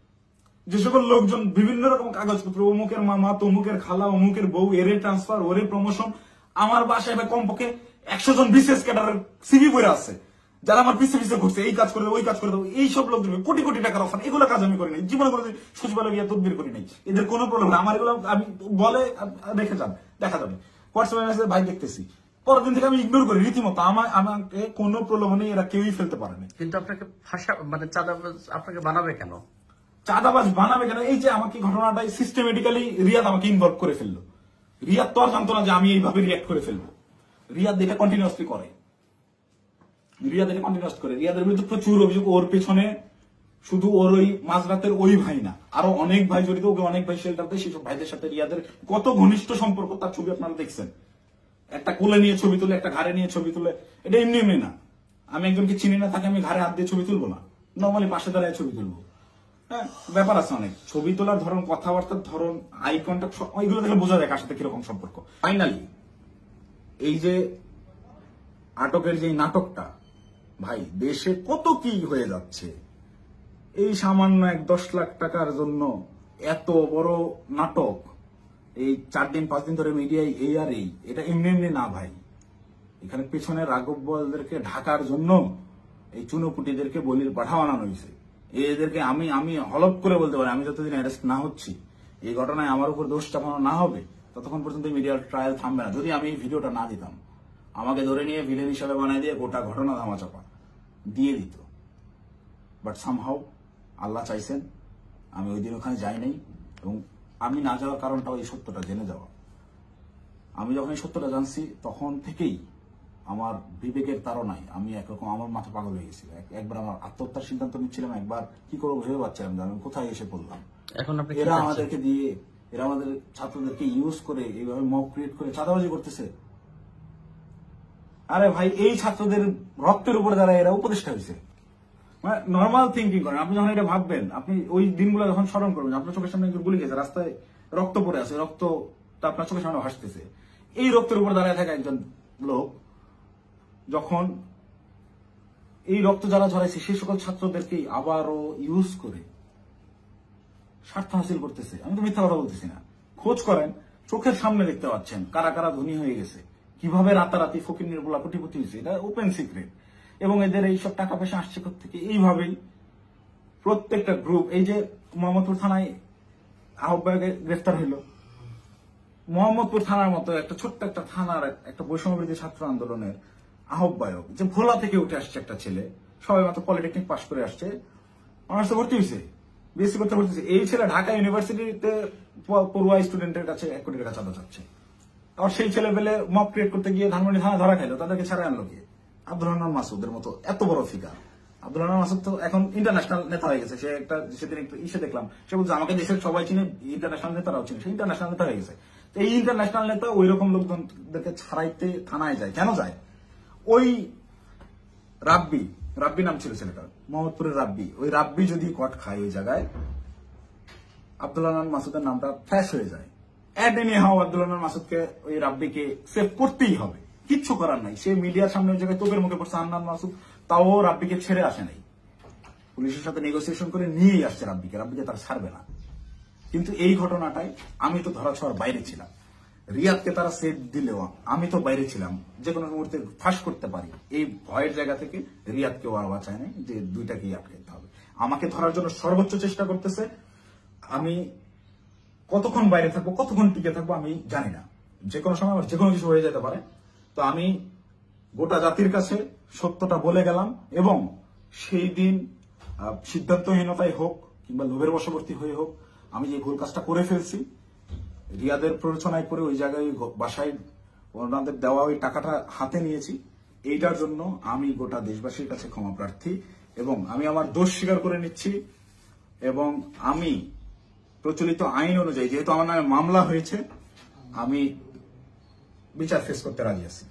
যে সকল লোকজন বিভিন্ন রকম কাগজপত্র, অমুকের মামা, তমুকের খালা, অমুকের বউ, এরে ট্রান্সফার, ওরে প্রমোশন, আমার বাসায় ভাই কমপক্ষে 100 জন বিশেষ ক্যাডারের সিভি বইরা আছে, যারা আমার পিছে পিছে ঘুরছে, এই কাজ করে দেবো, ওই কাজ করে দেবো। এইসব লোকজন কোটি কোটি টাকার অফার, এগুলো কাজ আমি করি নাই জীবনে, করে সচিবালয় গিয়ে তদবির করি নাই। এদের কোনো প্রবলেম না। আমার এগুলো আমি বলে রেখে যান, দেখা যাবে হোয়াটসঅ্যাপে মেসেজ ভাই দেখতেছি, পরের দিন থেকে আমি ইগনোর করি রীতিমতো। আমাকে কোনো প্রলোভনে এরা কেউই ফেলতে পারেনি। কিন্তু আপনাকে ভাষা মানে চাঁদাবাজ আপনাকে বানাবে কেন? চাঁদাবাজ বানাবে কেন? এই যে আমাকে ঘটনাটাই সিস্টেমেটিক্যালি রিয়াদ আমাকে ইনভলভ করে ফেললো। রিয়াদ তো আর জানতো না যে আমি এইভাবে রিয়াক্ট করে ফেলবো। রিয়াদ এটা কন্টিনিউয়াসলি করে। রিয়াদের বিরুদ্ধে প্রচুর অভিযোগ। ওর পেছনে শুধু ওর ওই মাঝরাতের ওই ভাই না, আরো অনেক ভাই জড়িত। ওকে অনেক ভাই শেল্টার দেয়। সেসব ভাইদের সাথে রিয়াদের কত ঘনিষ্ঠ সম্পর্ক, তার ছবি আপনারা দেখছেন। একটা কোলে নিয়ে ছবি তুলে, একটা ঘাড়ে নিয়ে ছবি তুলে। এটা এমনি এমনি না। আমি একজনকে চিনি না, তাকে আমি ঘাড়ে হাত দিয়ে ছবি তুলবো না, নর্মালি পাশে দাঁড়ায় ছবি তুলবো। হ্যাঁ, ব্যাপার আছে অনেক। ছবি তোলার ধরন, কথাবার্তার ধরন, আই কন্ট্যাক্ট, ওইগুলো দেখলে বোঝা যায় কার সাথে কিরকম সম্পর্ক। ফাইনালি এই যে আটকের যে নাটকটা, ভাই দেশে কত কি হয়ে যাচ্ছে। এই সামান্য 10 লাখ টাকার জন্য এত বড় নাটক, এই 4 দিন 5 দিন ধরে মিডিয়ায় এই আর এই, এটা এমনি এমনি না ভাই। এখানে পেছনে রাঘব বোয়ালদেরকে ঢাকার জন্য এই চুনোপুটিদেরকে বলির পাঠা বানানো হয়েছে। এদেরকে আমি হলপ করে বলতে পারি, আমি যতদিন অ্যারেস্ট না হচ্ছি, এই ঘটনায় আমার উপর দোষ চাপানো না হবে, ততক্ষণ পর্যন্ত মিডিয়ার ট্রায়াল থামবে না। যদি আমি এই ভিডিওটা না দিতাম, আমাকে ধরে নিয়ে ভিলেন হিসাবে বানিয়ে দিয়ে গোটা ঘটনা ধামাচাপা দিয়ে দিত। বাট সামহাউ আল্লাহ চাইছেন আমি ওই দিন ওখানে যাই নাই। এবং আমি না যাওয়ার কারণটাও এই সত্যটা জেনে যাওয়া। আমি যখন এই সত্যটা জানছি, তখন থেকেই আমার বিবেকের তাড়নায় আমি একরকম আমার মাথা পাগল হয়ে গেছিল। একবার আমার আত্মহত্যার সিদ্ধান্ত নিচ্ছিলাম, একবার কি করবো ভেবে পাচ্ছিলাম যে আমি কোথায় এসে পড়লাম। এখন এরা আমাদেরকে দিয়ে, এরা আমাদের ছাত্রদেরকে ইউজ করে এইভাবে মব ক্রিয়েট করে চাঁদাবাজি করতেছে। আরে ভাই, এই ছাত্রদের রক্তের উপরে যারা এরা উপদেষ্টা হয়েছে, মানে নর্মাল থিঙ্কিং করেন। আপনি যখন এটা ভাববেন, আপনি ওই দিনগুলো যখন স্মরণ করবেন, আপনার চোখের সামনে একজন গুলি গেছে, রাস্তায় রক্ত পড়ে আছে, রক্তটা আপনার চোখের সামনে ভাসতেছে। এই রক্তের উপর দাঁড়ায় থাকা একজন লোক যখন এই রক্ত যারা ঝরাইছে সেই সকল ছাত্রদেরকেই আবারও ইউজ করে স্বার্থ হাসিল করতেছে। আমি তো মিথ্যা কথা বলতেছি না। খোঁজ করেন, চোখের সামনে দেখতে পাচ্ছেন কারা কারা ধনী হয়ে গেছে, কিভাবে রাতারাতি ফকির নির্বলা কোটিপতি হয়েছে। এটা ওপেন সিক্রেট। এবং এদের এইসব টাকা পয়সা আসছে থেকে এইভাবেই প্রত্যেকটা গ্রুপ। এই যে মোহাম্মদপুর থানায় আহ্বায়কে গ্রেফতার হইল, মোহাম্মদপুর থানার মতো একটা ছোট্ট একটা থানার একটা বৈষম্যবিরোধী ছাত্র আন্দোলনের আহ্বায়ক, যে ভোলা থেকে উঠে আসছে একটা ছেলে, সবাই মাত্র পলিটেকনিক পাশ করে আসছে, অনার্সে ভর্তি হয়েছে, বিএসসি করতে ভর্তি হয়েছে। এই ছেলে ঢাকা ইউনিভার্সিটিতে পড়ুয়া স্টুডেন্টের কাছে 1 কোটি টাকা চাঁদা চাচ্ছে। আর সেই ছেলে পেলে মব ক্রিয়েট করতে গিয়ে ধানমন্ডি থানা ধরা খাইলো, তাদেরকে ছাড়া আনলো গিয়ে আব্দুল হান্নান মাসুদের মতো এত বড় ফিগার। আব্দুল হান্নান মাসুদ তো এখন ইন্টারন্যাশনাল নেতা হয়ে গেছে। সে একটা সেদিন একটু ইসে দেখলাম, সে বলছে আমাকে দেশের সবাই চিনে, ইন্টারন্যাশনাল নেতারাও চিনে, সে ইন্টারন্যাশনাল নেতা হয়ে গেছে। তো এই ইন্টারন্যাশনাল নেতা ওই রকম লোকজনদেরকে ছাড়াইতে থানায় যায়। কেন যায়? ওই রাব্বি নাম ছিল ছেলেটার, মোহাম্মদপুরের রাব্বি, ওই রাব্বি যদি কট খায় ওই জায়গায়, আব্দুল হান্নান মাসুদের নামটা ফ্ল্যাশ হয়ে যায়। অ্যাড এনি হাও আব্দুল হান্নান মাসুদকে, ওই রাব্বিকে সেভ করতেই হবে, কিচ্ছু করার নাই। সে মিডিয়ার সামনে ওই জায়গায় তোপের মুখে পড়ছে হান্নান মাসুদ, তাও রাব্বিকে ছেড়ে আসে নাই। পুলিশের সাথে নেগোসিয়েশন করে নিয়েই আসছে রাব্বিকে তার ছাড়বে না। কিন্তু এই ঘটনাটাই আমি তো ধরা ছোঁয়ার বাইরে ছিলাম। রিয়াদকে তারা সেট দিলেও আমি তো বাইরে ছিলাম, যে কোনো মুহূর্তে ফাঁস করতে পারি। এই ভয়ের জায়গা থেকে রিয়াদকেও আর বাঁচায় নাই যে দুইটাকেই আটকাতে হবে। আমাকে ধরার জন্য সর্বোচ্চ চেষ্টা করতেছে। আমি কতক্ষণ বাইরে থাকবো, কতক্ষণ টিকে থাকবো আমি জানি না। যে কোনো সময় আমার যে কোনো কিছু হয়ে যেতে পারে। তো আমি গোটা জাতির কাছে সত্যটা বলে গেলাম, এবং সেই দিন সিদ্ধান্তহীনতায় হোক কিংবা লোভের বশবর্তী হয়ে হোক, আমি যে ভুল কাজটা করে ফেলছি, রিয়াদের প্ররোচনায় করে ওই জায়গায় বাসায় ওনাদের দেওয়া ওই টাকাটা হাতে নিয়েছি, এইটার জন্য আমি গোটা দেশবাসীর কাছে ক্ষমা প্রার্থী, এবং আমি আমার দোষ স্বীকার করে নিচ্ছি। এবং আমি প্রচলিত আইন অনুযায়ী, যেহেতু আমার নামে মামলা হয়েছে, আমি বিচার ফেস করতে রাজি আছি।